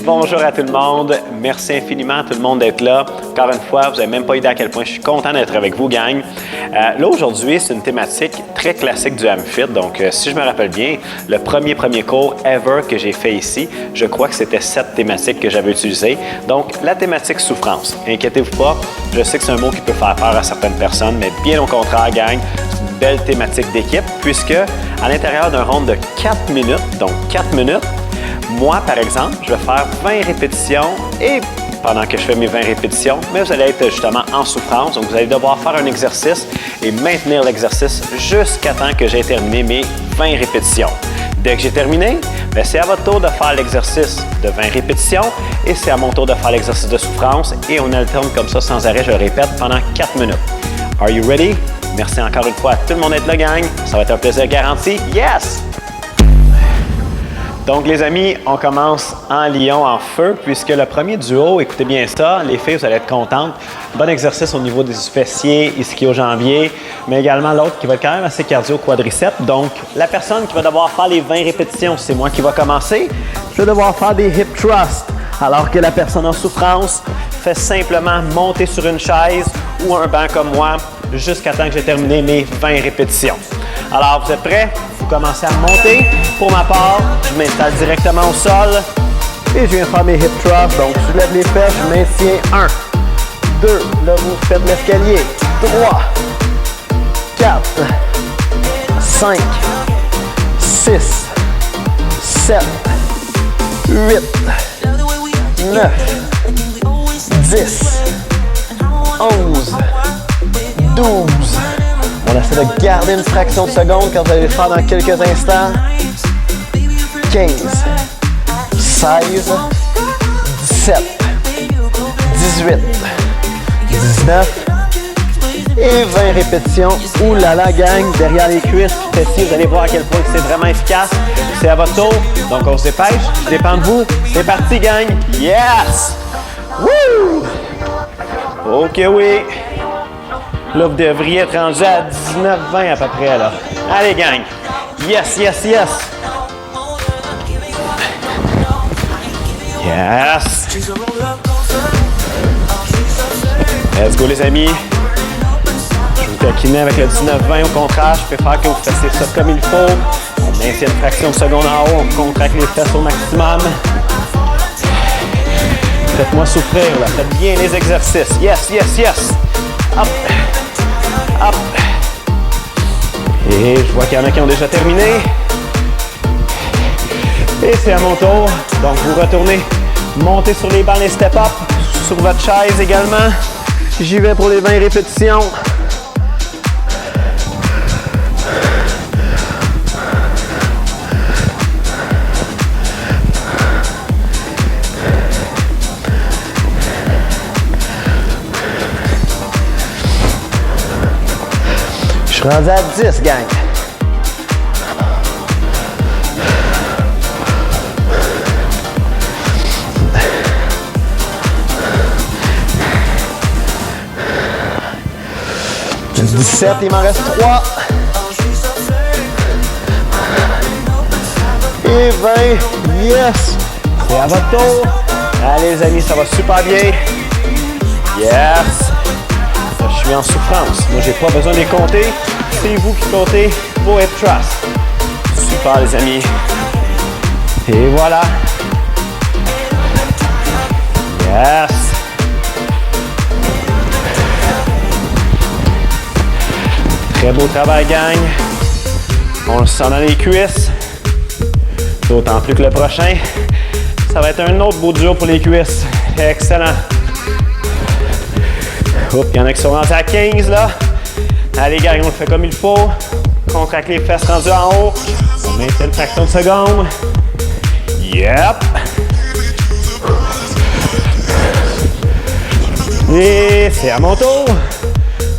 Bonjour à tout le monde. Merci infiniment à tout le monde d'être là. Encore une fois, vous n'avez même pas idée à quel point je suis content d'être avec vous, gang. Là, aujourd'hui, c'est une thématique très classique du AmFit. Donc, si je me rappelle bien, le premier cours ever que j'ai fait ici, je crois que c'était cette thématique que j'avais utilisée. Donc, la thématique souffrance. Inquiétez-vous pas, je sais que c'est un mot qui peut faire peur à certaines personnes, mais bien au contraire, gang, c'est une belle thématique d'équipe puisque à l'intérieur d'un round de 4 minutes, donc 4 minutes, moi, par exemple, je vais faire 20 répétitions et pendant que je fais mes 20 répétitions, mais vous allez être justement en souffrance. Donc, vous allez devoir faire un exercice et maintenir l'exercice jusqu'à temps que j'ai terminé mes 20 répétitions. Dès que j'ai terminé, c'est à votre tour de faire l'exercice de 20 répétitions et c'est à mon tour de faire l'exercice de souffrance et on alterne comme ça sans arrêt, je le répète, pendant 4 minutes. Are you ready? Merci encore une fois à tout le monde d'être là, gang. Ça va être un plaisir garanti. Yes! Donc, les amis, on commence en lion, en feu, puisque le premier duo, écoutez bien ça, les filles, vous allez être contentes. Bon exercice au niveau des fessiers, ischio-jambiers, mais également l'autre qui va être quand même assez cardio-quadriceps. Donc, la personne qui va devoir faire les 20 répétitions, c'est moi qui va commencer. Je vais devoir faire des hip thrusts, alors que la personne en souffrance fait simplement monter sur une chaise ou un banc comme moi, jusqu'à temps que j'ai terminé mes 20 répétitions. Alors, vous êtes prêts? Vous commencez à monter. Pour ma part, je m'installe directement au sol et je viens faire mes hip thrusts. Donc, je lève les fesses, je maintiens 1, 2, là, vous faites l'escalier, 3, 4, 5, 6, 7, 8, 9, 10, 11, 12. On essaie de garder une fraction de seconde quand vous allez le faire dans quelques instants. 15, 16, 17, 18, 19 et 20 répétitions. Ouh là là, gang, derrière les cuisses, fessiers, vous allez voir à quel point c'est vraiment efficace. C'est à votre tour, donc on se dépêche, je dépends de vous. C'est parti, gang! Yes! Woo! OK, oui! Là, vous devriez être rendu à 19-20 à peu près, là. Allez, gang! Yes, yes, yes! Yes! Let's go, les amis! Je vous taquine avec le 19-20. Au contraire, je préfère que vous fassiez ça comme il faut. On maintient une fraction de seconde en haut. On contracte les fesses au maximum. Faites-moi souffrir, là. Faites bien les exercices. Yes, yes, yes! Hop! Hop! Et je vois qu'il y en a qui ont déjà terminé. Et c'est à mon tour. Donc, vous retournez, montez sur les bancs, les step-up, sur votre chaise également. J'y vais pour les 20 répétitions. Je suis rendu à 10, gang. J'ai 17, il m'en reste 3. Et 20, yes! C'est à votre tour. Allez, les amis, ça va super bien. Yes! Je suis en souffrance. Moi, j'ai pas besoin de les compter. C'est vous qui comptez vos hip thrusts. Super, les amis. Et voilà. Yes. Très beau travail, gang. On le sent dans les cuisses. D'autant plus que le prochain, ça va être un autre beau dur pour les cuisses. Excellent. Oups, il y en a qui sont rendus à 15, là. Allez, gang, on le fait comme il faut. Contracte les fesses rendues en haut. On maintient une fraction de seconde. Yep! Et c'est à mon tour.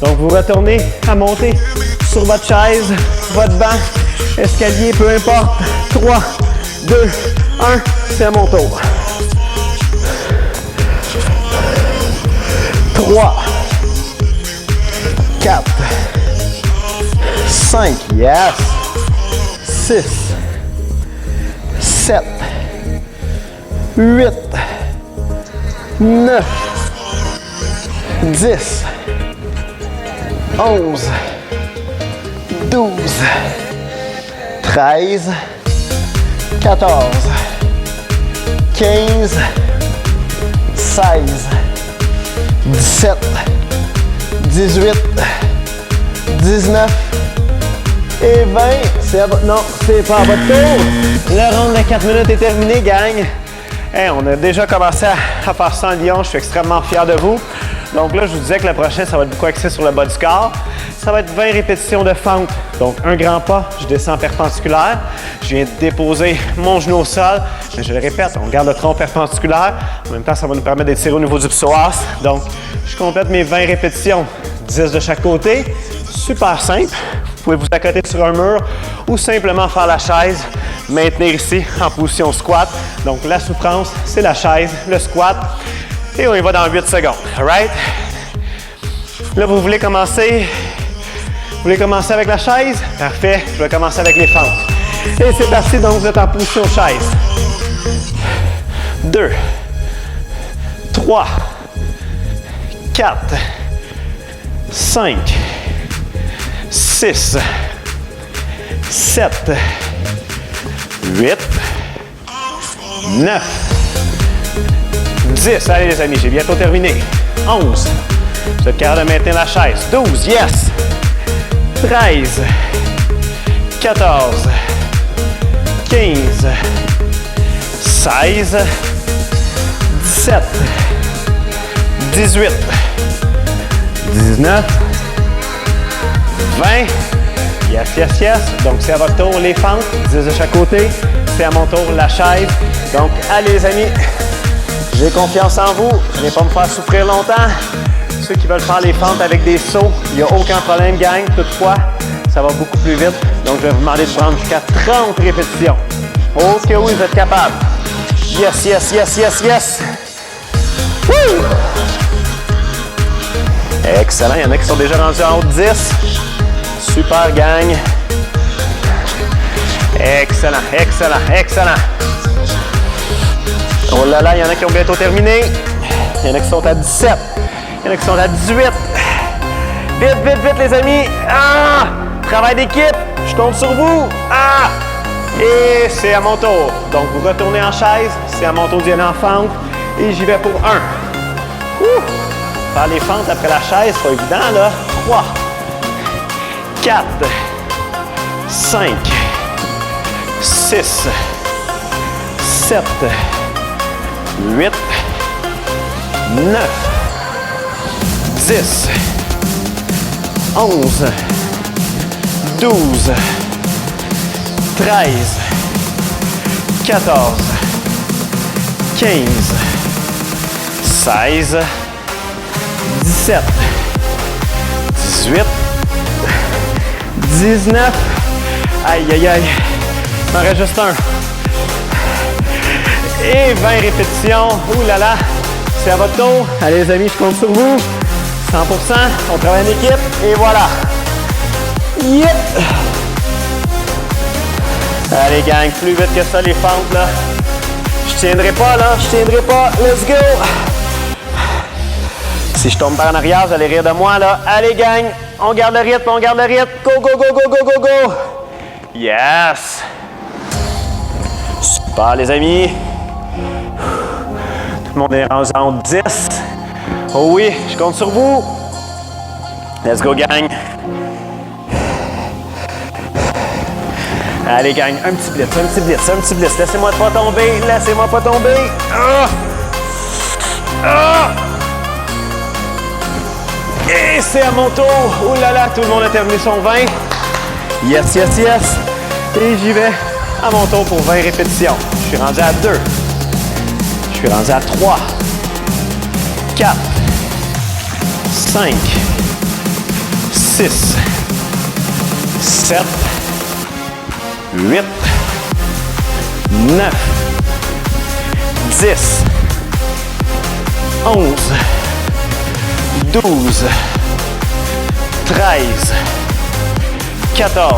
Donc, vous retournez à monter sur votre chaise, votre banc, escalier, peu importe. 3, 2, 1, c'est à mon tour. 3, 4, 5, yes, 6, 7, 8, 9, 10, 11, 12, 13, 14, 15, 16, 17, 18, 19 et 20. C'est à votre... Non, c'est pas à votre tour. Le round de 4 minutes est terminé, gang. Hey, on a déjà commencé à faire ça en Lyon. Je suis extrêmement fier de vous. Donc là, je vous disais que le prochain, ça va être beaucoup axé sur le bas du corps. Ça va être 20 répétitions de fente. Donc, un grand pas, je descends perpendiculaire. Je viens de déposer mon genou au sol. Mais je le répète, on garde le tronc perpendiculaire. En même temps, ça va nous permettre d'étirer au niveau du psoas. Donc, je complète mes 20 répétitions, 10 de chaque côté. Super simple. Vous pouvez vous accoter sur un mur ou simplement faire la chaise. Maintenir ici en position squat. Donc, la souffrance, c'est la chaise, le squat. Et on y va dans 8 secondes. All right? Là, vous voulez commencer? Vous voulez commencer avec la chaise? Parfait. Je vais commencer avec les fentes. Et c'est parti. Donc, vous êtes en position chaise. 2, 3, 4, 5, 6, 7, 8, 9, 10. Allez les amis, j'ai bientôt terminé. 11. Vous êtes capable de maintenir la chaise. 12. Yes. 13. 14. 15. 16. 17. 18. 19. 20. Yes, yes, yes. Donc, c'est à votre tour les fentes. 10 de chaque côté. C'est à mon tour la chaise. Donc, allez les amis. J'ai confiance en vous. Je ne vais pas me faire souffrir longtemps. Ceux qui veulent faire les fentes avec des sauts, il n'y a aucun problème, gang. Toutefois, ça va beaucoup plus vite. Donc, je vais vous demander de prendre jusqu'à 30 répétitions. Oh que oui, vous êtes capable. Yes, yes, yes, yes, yes. Woo! Excellent. Il y en a qui sont déjà rendus en haut de 10. Super, gang. Excellent, excellent, excellent. Oh là là, il y en a qui ont bientôt terminé. Il y en a qui sont à 17. Il y en a qui sont à 18. Vite, vite, vite, les amis. Ah! Travail d'équipe. Je compte sur vous. Ah! Et c'est à mon tour. Donc, vous retournez en chaise. C'est à mon tour d'y aller en fente. Et j'y vais pour 1. Faire les fentes après la chaise, c'est pas évident, là. 3, 4, 5, 6, 7, 8, 9, 10, 11, 12, 13, 14, 15, 16, 17, 18, 19, aïe aïe aïe, il m'en reste juste un. Et 20 répétitions, ouh là là, c'est à votre tour. Allez les amis, je compte sur vous. 100%, on travaille en équipe et voilà. Yep! Allez gang, plus vite que ça les fentes là. Je tiendrai pas là, je tiendrai pas. Let's go! Si je tombe par en arrière, vous allez rire de moi là. Allez gang, on garde le rythme, on garde le rythme. Go, go, go, go, go, go, go! Yes! Super les amis. Tout le monde est rendu en 10. Oh oui, je compte sur vous. Let's go, gang. Allez, gang, un petit blitz, un petit blitz, un petit blitz. Laissez-moi pas tomber, laissez-moi pas tomber. Ah! Ah! Et c'est à mon tour. Oh là là, tout le monde a terminé son 20. Yes, yes, yes. Et j'y vais à mon tour pour 20 répétitions. Je suis rendu à 2. Je suis rendu à 3. 4. 5. 6. 7. 8. 9. 10. 11. 12. 13. 14.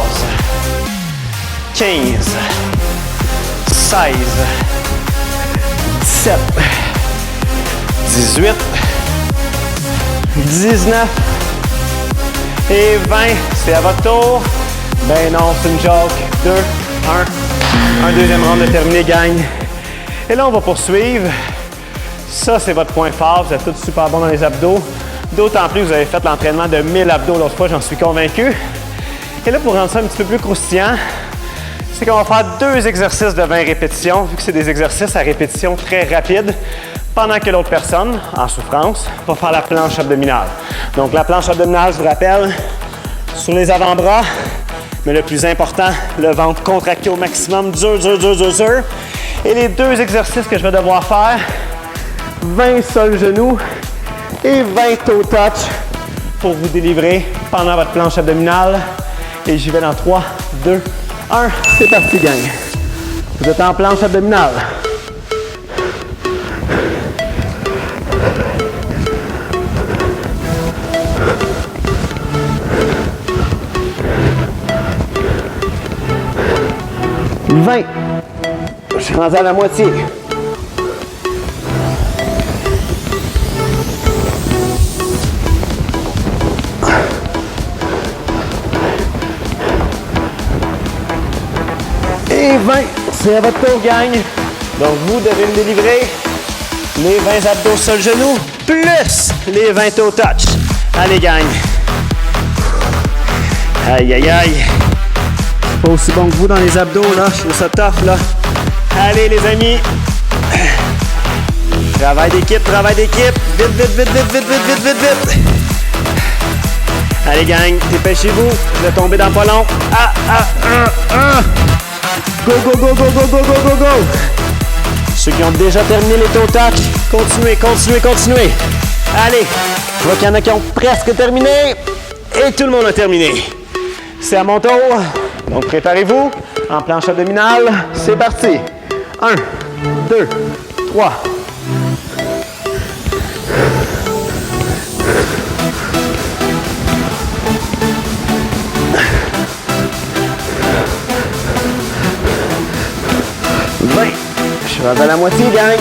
15. 16. 17, 18, 19 et 20. C'est à votre tour. Ben non, c'est une joke. 2, 1. Un deuxième round de terminé, gagne. Et là, on va poursuivre. Ça, c'est votre point fort. Vous êtes tous super bons dans les abdos. D'autant plus que vous avez fait l'entraînement de 1000 abdos l'autre fois, j'en suis convaincu. Et là, pour rendre ça un petit peu plus croustillant, c'est qu'on va faire 2 exercices de 20 répétitions, vu que c'est des exercices à répétition très rapides, pendant que l'autre personne, en souffrance, va faire la planche abdominale. Donc, la planche abdominale, je vous rappelle, sur les avant-bras, mais le plus important, le ventre contracté au maximum, dur, dur, dur, dur, dur. Et les 2 exercices que je vais devoir faire, 20 sol-genou et 20 toe touch pour vous délivrer pendant votre planche abdominale. Et j'y vais dans 3, 2, 1. C'est parti, gang. Vous êtes en planche abdominale. Je suis rendu à la moitié. Et 20, c'est à votre tour, gang. Donc, vous devez me délivrer les 20 abdos sur le genou, plus les 20 toe touch. Allez, gang. Aïe, aïe, aïe. Pas aussi bon que vous dans les abdos, là. Je trouve ça tough, là. Allez, les amis. Travail d'équipe, travail d'équipe. Vite, vite, vite, vite, vite, vite, vite, vite, vite. Allez, gang, dépêchez-vous. Je vais tomber dans pas long. Go, go, go, go, go, go, go, go, go. Ceux qui ont déjà terminé les toe touch, continuez, continuez, continuez. Allez, je vois qu'il y en a qui ont presque terminé. Et tout le monde a terminé. C'est à mon tour. Donc, préparez-vous. En planche abdominale, c'est parti. 1, 2, 3. Je suis rendu à la moitié, gang.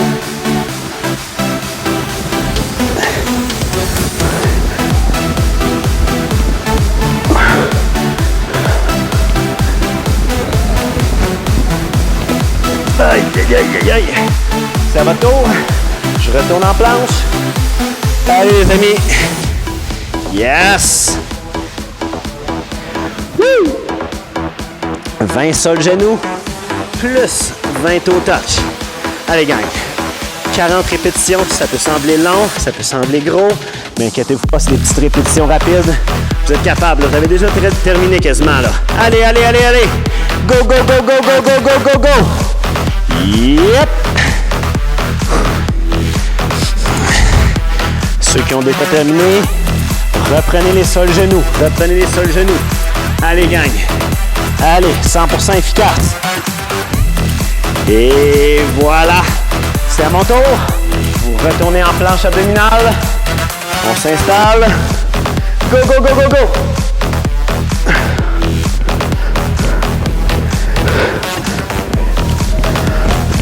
Aïe, aïe, aïe, aïe, aïe. C'est à votre tour. Je retourne en planche. Allez, les amis. Yes! Woo! 20 sol genou, plus 20 toe touch. Allez, gang. 40 répétitions, ça peut sembler long, ça peut sembler gros, mais inquiétez-vous pas, c'est des petites répétitions rapides. Vous êtes capable, vous avez déjà terminé quasiment, là. Allez, allez, allez, allez! Go, go, go, go, go, go, go, go, go! Yep! Ceux qui ont déjà terminé, reprenez les sols genoux. Reprenez les sols genoux. Allez, gang. Allez, 100% efficace. Et voilà. C'est à mon tour. Vous retournez en planche abdominale. On s'installe. Go, go, go, go, go.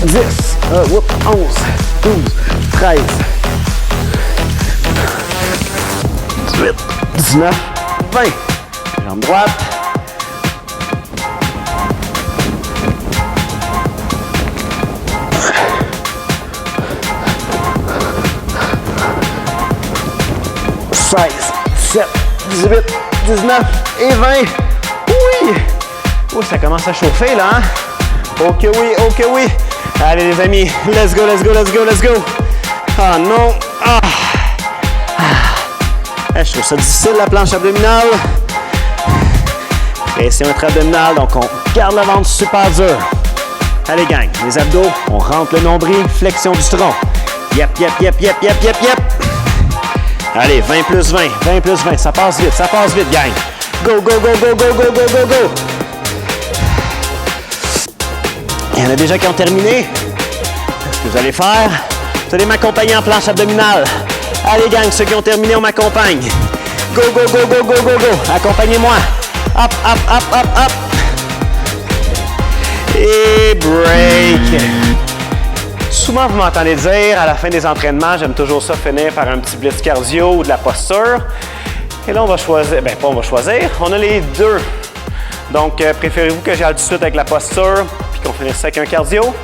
Dix. 11, 12, 13, 18, 19, 20. Jambe droite. « 17, 18, 19 et 20. Oui! Oh, ça commence à chauffer, là, hein? Ok, oui, ok, oui. Allez, les amis, let's go, let's go, let's go, let's go. Ah, non. Ah. Je trouve ça difficile, la planche abdominale. Pression intra-abdominale, donc on garde le ventre super dur. Allez, gang, les abdos, on rentre le nombril, flexion du tronc. Yep, yep, yep, yep, yep, yep, yep. Allez, 20 plus 20, 20 plus 20, ça passe vite, gang. Go, go, go, go, go, go, go, go, go. Il y en a déjà qui ont terminé. Ce que vous allez faire, vous allez m'accompagner en planche abdominale. Allez, gang, ceux qui ont terminé, on m'accompagne. Go, go, go, go, go, go, go. Accompagnez-moi. Hop, hop, hop, hop, hop. Et break. Souvent, vous m'entendez dire, à la fin des entraînements, j'aime toujours ça finir par un petit blitz cardio ou de la posture. Et là, on va choisir, bien pas on va choisir, on a les deux. Donc, préférez-vous que j'aille tout de suite avec la posture puis qu'on finisse avec un cardio?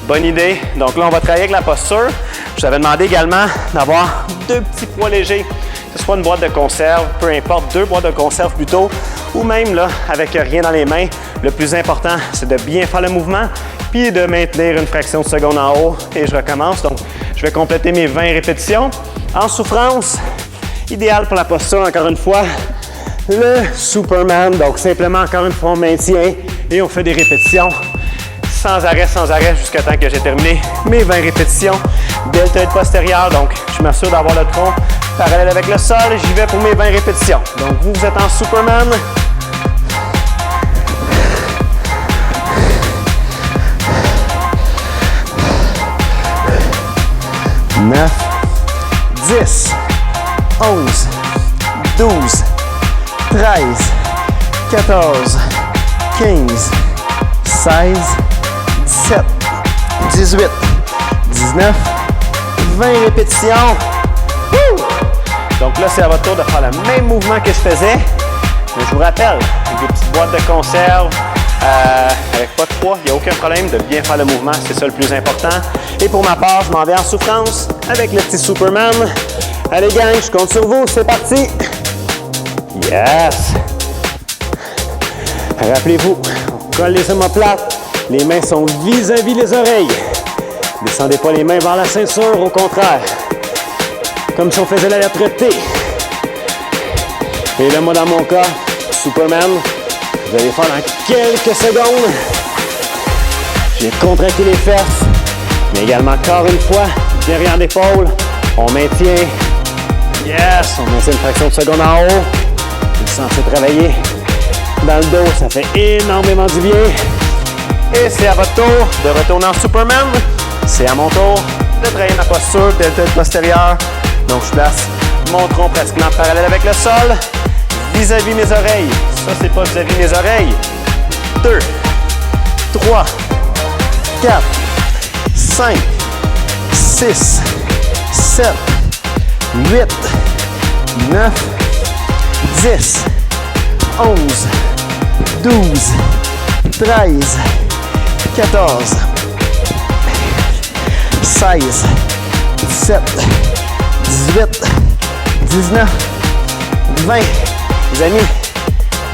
Bonne idée. Donc là, on va travailler avec la posture. Je vous avais demandé également d'avoir 2 petits poids légers, que ce soit une boîte de conserve, peu importe, 2 boîtes de conserve plutôt, ou même là, avec rien dans les mains. Le plus important, c'est de bien faire le mouvement, puis de maintenir une fraction de seconde en haut. Et je recommence. Donc, je vais compléter mes 20 répétitions. En souffrance, idéal pour la posture, encore une fois, le Superman. Donc, simplement, encore une fois, on maintient et on fait des répétitions sans arrêt, jusqu'à temps que j'ai terminé mes 20 répétitions. Deltoïde postérieur, donc je m'assure d'avoir le tronc parallèle avec le sol. J'y vais pour mes 20 répétitions. Donc, vous êtes en Superman. « 9, 10, 11, 12, 13, 14, 15, 16, 17, 18, 19, 20 répétitions. Woo! Donc là, c'est à votre tour de faire le même mouvement que je faisais. Mais je vous rappelle, avec des petites boîtes de conserve, avec pas de poids, il n'y a aucun problème de bien faire le mouvement. C'est ça le plus important. Et pour ma part, je m'en vais en souffrance avec le petit Superman. Allez gang, je compte sur vous. C'est parti. Yes! Rappelez-vous, on colle les omoplates. Les mains sont vis-à-vis les oreilles. Descendez pas les mains vers la ceinture, au contraire. Comme si on faisait la lettre T. Et là, moi, dans mon cas, Superman, vous allez faire dans quelques secondes. J'ai contracté les fesses, mais également, encore une fois, derrière l'épaule. On maintient. Yes! On maintient une fraction de seconde en haut. Vous sentez travailler dans le dos, ça fait énormément du bien. Et c'est à votre tour de retourner en Superman. C'est à mon tour de travailler ma posture deltoïde postérieur. Donc, je place mon tronc pratiquement parallèle avec le sol, vis-à-vis mes oreilles. Ça, c'est pas vis-à-vis mes oreilles. 2, 3, 4, 5, 6, 7, 8, 9, 10, 11, 12, 13, 14, 16, 17, 18, 19, 20. Les amis, vous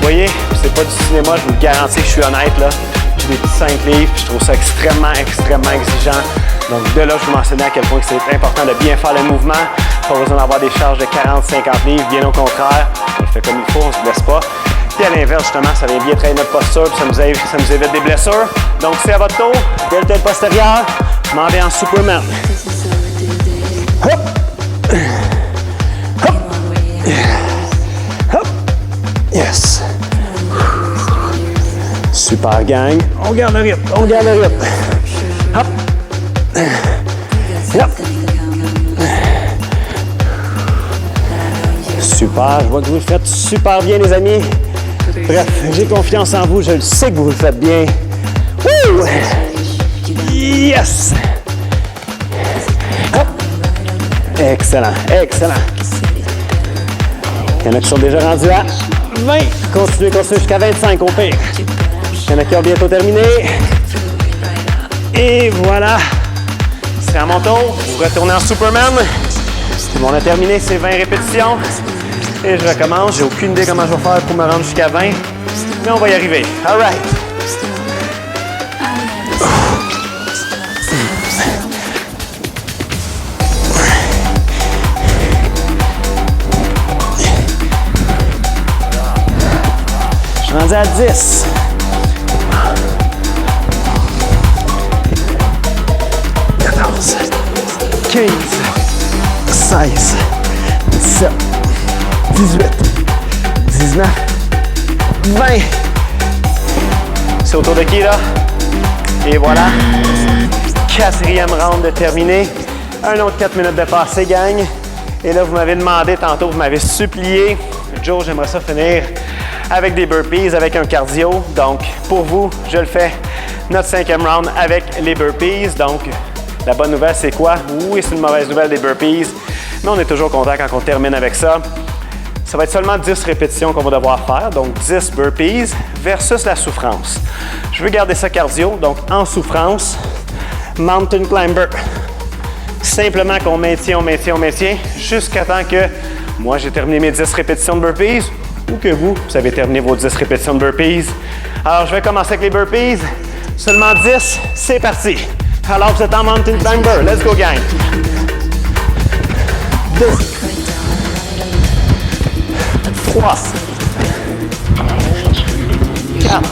voyez, c'est pas du cinéma, je vous le garantis que je suis honnête là. J'ai des petits 5 livres, je trouve ça extrêmement exigeant. Donc de là, je vous mentionnais à quel point c'est important de bien faire le mouvement. Pas besoin d'avoir des charges de 40-50 livres, bien au contraire. On le fait comme il faut, on ne se blesse pas. Puis à l'inverse, justement, ça vient bien travailler notre posture, puis ça nous évite des blessures. Donc c'est à votre tour, deltoïde postérieur, je m'en vais en Superman. Hop! Hop! Hop! Yes! Super gang, on garde le rythme, on garde le rythme. Hop! Hop! Super, je vois que vous le faites super bien les amis. Bref, j'ai confiance en vous, je le sais que vous le faites bien. Woo! Yes! Hop! Excellent, excellent. Il y en a qui sont déjà rendus à 20. Continuez jusqu'à 25 au pire. Il y en a qui ont bientôt terminé. Et voilà. C'est à mon tour. Vous retournez en Superman. On a terminé ces 20 répétitions. Et je recommence. J'ai aucune idée comment je vais faire pour me rendre jusqu'à 20. Mais on va y arriver. All right. Je suis rendu à 10. 14, 15, 16, 17, 18, 19, 20. C'est au tour de qui, là? Et voilà. 4e round de terminé. Un autre 4 minutes de passé, gang. Et là, vous m'avez demandé tantôt, vous m'avez supplié. Joe, j'aimerais ça finir avec des burpees, avec un cardio. Donc, pour vous, je le fais. Notre 5e round avec les burpees. Donc, La bonne nouvelle, c'est quoi? Oui, c'est une mauvaise nouvelle des burpees, mais on est toujours content quand on termine avec ça. Ça va être seulement 10 répétitions qu'on va devoir faire, donc 10 burpees versus la souffrance. Je veux garder ça cardio, donc en souffrance, mountain climber. Simplement qu'on maintient, jusqu'à temps que moi j'ai terminé mes 10 répétitions de burpees ou que vous avez terminé vos 10 répétitions de burpees. Alors je vais commencer avec les burpees. Seulement 10, c'est parti. Alors vous êtes en mountain climber. Let's go, gang. 2, 3, 4,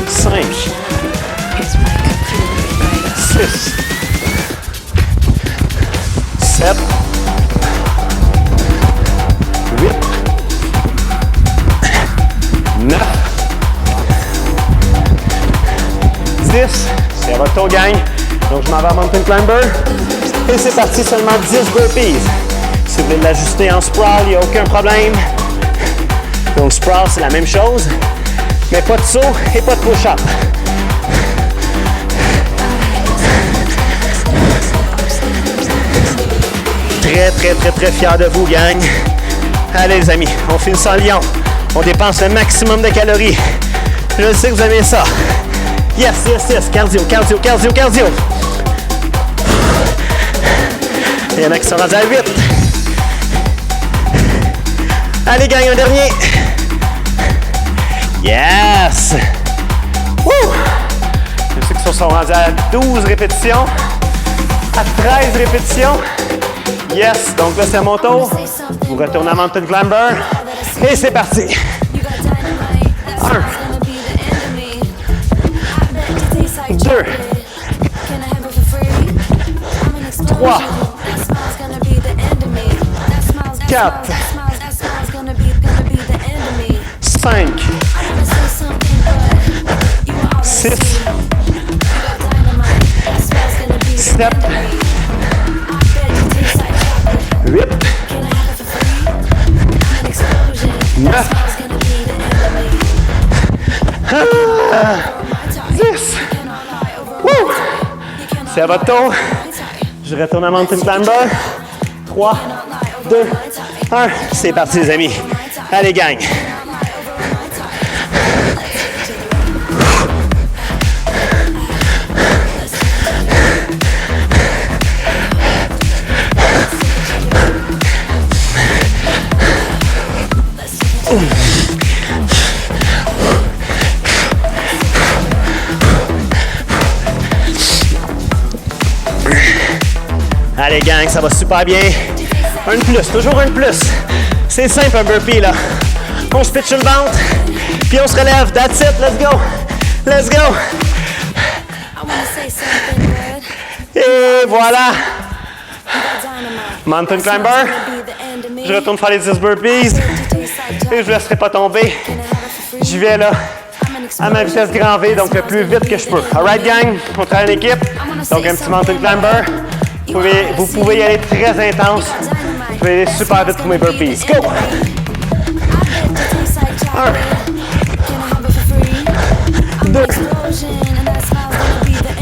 5, 6, 7, 8, 9, 10. C'est à votre tour, gang. Donc, je m'en vais à Mountain Climber. Et c'est parti, seulement 10 burpees. Si vous voulez l'ajuster en sprawl, il n'y a aucun problème. Donc, sprawl, c'est la même chose. Mais pas de saut et pas de push-up. Très fier de vous, gang. Allez, les amis, on finit ça en lion. On dépense le maximum de calories. Je sais que vous aimez ça. Yes. Cardio. Il y en a qui sont rendus à 8. Allez, gang, un dernier. Yes! Woo! Je sais qu'ils sont rendus à 12 répétitions. À 13 répétitions. Yes! Donc là, c'est à mon tour. Vous retournez à Mountain Climber. Et c'est parti! 1, 2, 3, 4, 5, 6, 7, 8, 9, 10. Woo! C'est à votre tour. Je retourne à Mountain Climber. 3, 2, 1. C'est parti, les amis. Allez, gang. Allez, gang, ça va super bien. Un de plus, toujours un de plus. C'est simple, un burpee, là. On se pitch le ventre, puis on se relève. That's it, let's go. Let's go. Et voilà. Mountain Climber. Je retourne faire les 10 burpees. Et je ne laisserai pas tomber. J'y vais, là, à ma vitesse grand V, donc le plus vite que je peux. Alright, gang, on travaille en équipe. Donc, un petit Mountain Climber. Vous pouvez y aller très intense. Je vais aller super vite pour mes burpees. Go! 1, 2,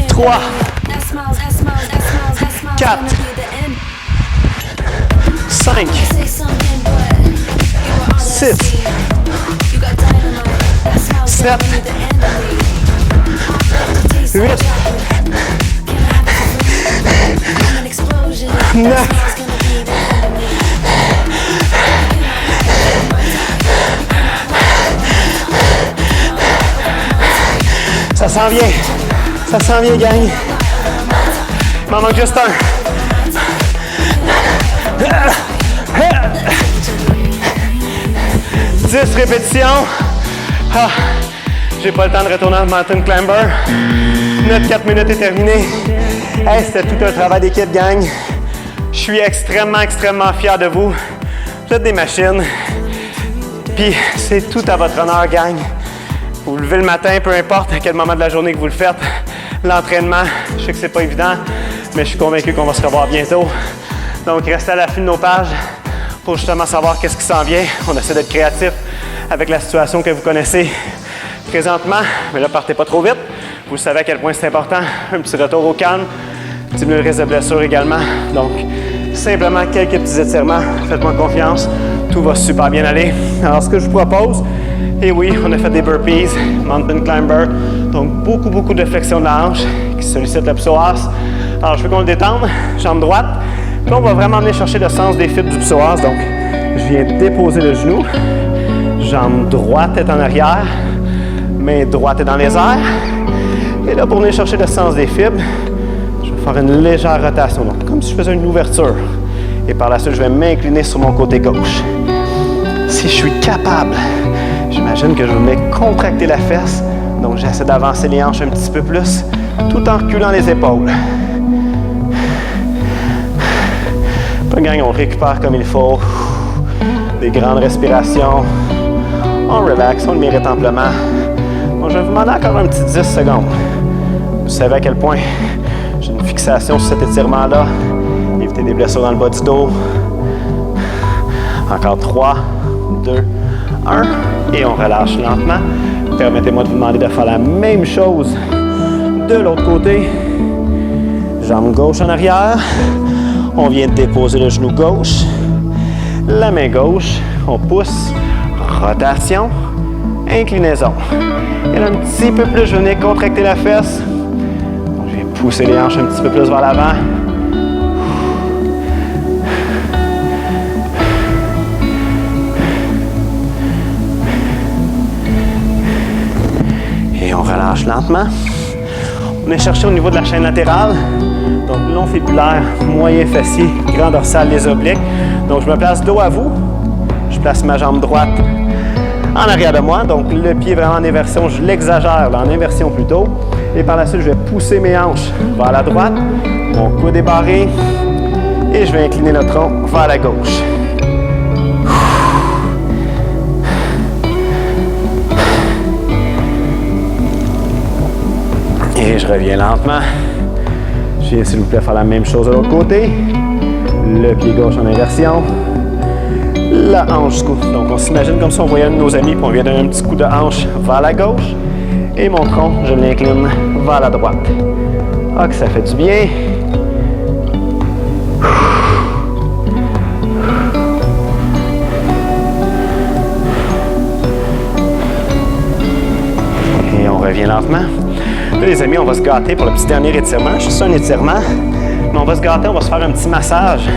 3, 4, 5, 6, 7, 8, 9, ça s'en vient, gang. Il m'en manque juste un. 10 répétitions. Ah, j'ai pas le temps de retourner en Mountain Climber. Notre 4 minutes est terminée. Hey, c'était tout un travail d'équipe, gang. Je suis extrêmement fier de vous. Vous êtes des machines. Puis c'est tout à votre honneur, gang. Vous vous levez le matin, peu importe à quel moment de la journée que vous le faites. L'entraînement, je sais que c'est pas évident, mais je suis convaincu qu'on va se revoir bientôt. Donc, restez à l'affût de nos pages pour justement savoir qu'est-ce qui s'en vient. On essaie d'être créatif avec la situation que vous connaissez présentement, mais là, partez pas trop vite. Vous savez à quel point c'est important. Un petit retour au calme. Diminue le risque de blessure également. Donc, simplement quelques petits étirements. Faites-moi confiance. Tout va super bien aller. Alors, ce que je vous propose, et oui, on a fait des burpees, mountain climber. Donc, beaucoup de flexion de la hanche qui sollicite le psoas. Alors, je veux qu'on le détende. Jambe droite. Puis on va vraiment venir chercher le sens des fibres du psoas. Donc, je viens déposer le genou. Jambe droite est en arrière. Main droite est dans les airs. Et là, pour venir chercher le sens des fibres, je vais faire une légère rotation. Donc, comme si je faisais une ouverture. Et par la suite, je vais m'incliner sur mon côté gauche. Si je suis capable, j'imagine que je vais venir contracter la fesse. Donc, j'essaie d'avancer les hanches un petit peu plus, tout en reculant les épaules. Gang, on récupère comme il faut. Des grandes respirations. On relaxe, on le mérite amplement. Bon, je vais vous demander encore un petit 10 secondes. Vous savez à quel point j'ai une fixation sur cet étirement-là. Évitez des blessures dans le bas du dos. Encore 3, 2, 1. Et on relâche lentement. Permettez-moi de vous demander de faire la même chose de l'autre côté. Jambe gauche en arrière. On vient de déposer le genou gauche. La main gauche. On pousse. Rotation. Inclinaison. Et là, un petit peu plus, je venais contracter la fesse. Donc, je vais pousser les hanches un petit peu plus vers l'avant. Et on relâche lentement. On est cherché au niveau de la chaîne latérale. Donc, long fibulaire, moyen fessier, grand dorsal, les obliques. Donc, je me place dos à vous. Je place ma jambe droite en arrière de moi. Donc, le pied vraiment en inversion. Je l'exagère, en inversion plutôt. Et par la suite, je vais pousser mes hanches vers la droite. Mon coude est barré. Et je vais incliner le tronc vers la gauche. Et je reviens lentement. Je viens, s'il vous plaît, faire la même chose de l'autre côté. Le pied gauche en inversion. La hanche scout. Donc, on s'imagine comme si on voyait un de nos amis, puis on vient donner un petit coup de hanche vers la gauche. Et mon tronc, je l'incline vers la droite. Ah, que ça fait du bien. Et on revient lentement. Là, les amis, on va se gâter pour le petit dernier étirement. Juste un étirement, mais on va se gâter, on va se faire un petit massage.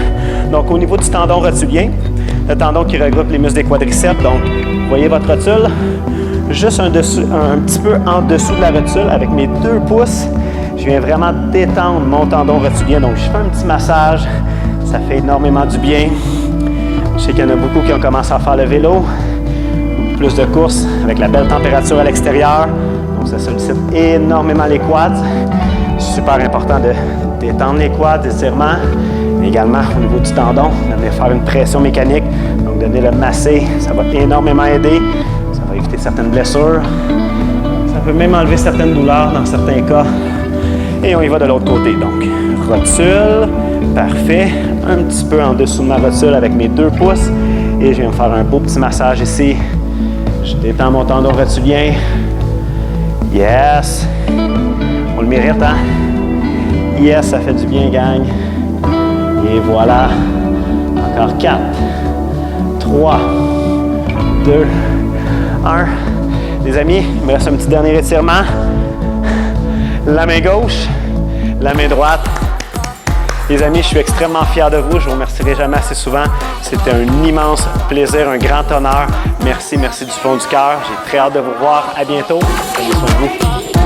Donc, au niveau du tendon rotulien, le tendon qui regroupe les muscles des quadriceps. Donc, vous voyez votre rotule, juste un petit peu en dessous de la rotule avec mes 2 pouces. Je viens vraiment détendre mon tendon rotulien. Donc, je fais un petit massage. Ça fait énormément du bien. Je sais qu'il y en a beaucoup qui ont commencé à faire le vélo. Plus de courses avec la belle température à l'extérieur. Donc, ça sollicite énormément les quads. Super important de détendre les quads, étirements. Mais également, au niveau du tendon, de venir faire une pression mécanique. Donc, de venir le masser, ça va énormément aider. Ça va éviter certaines blessures. Ça peut même enlever certaines douleurs dans certains cas. Et on y va de l'autre côté. Donc, rotule, parfait. Un petit peu en dessous de ma rotule avec mes 2 pouces. Et je viens me faire un beau petit massage ici. Je détends mon tendon rotulien. Yes! On le mérite, hein? Yes, ça fait du bien, gang. Et voilà. Encore 4, 3, 2, 1. Les amis, il me reste un petit dernier étirement. La main gauche, la main droite. Les amis, je suis extrêmement fier de vous. Je ne vous remercierai jamais assez souvent. C'était un immense plaisir, un grand honneur. Merci, merci du fond du cœur. J'ai très hâte de vous revoir. À bientôt. Prenez soin de vous.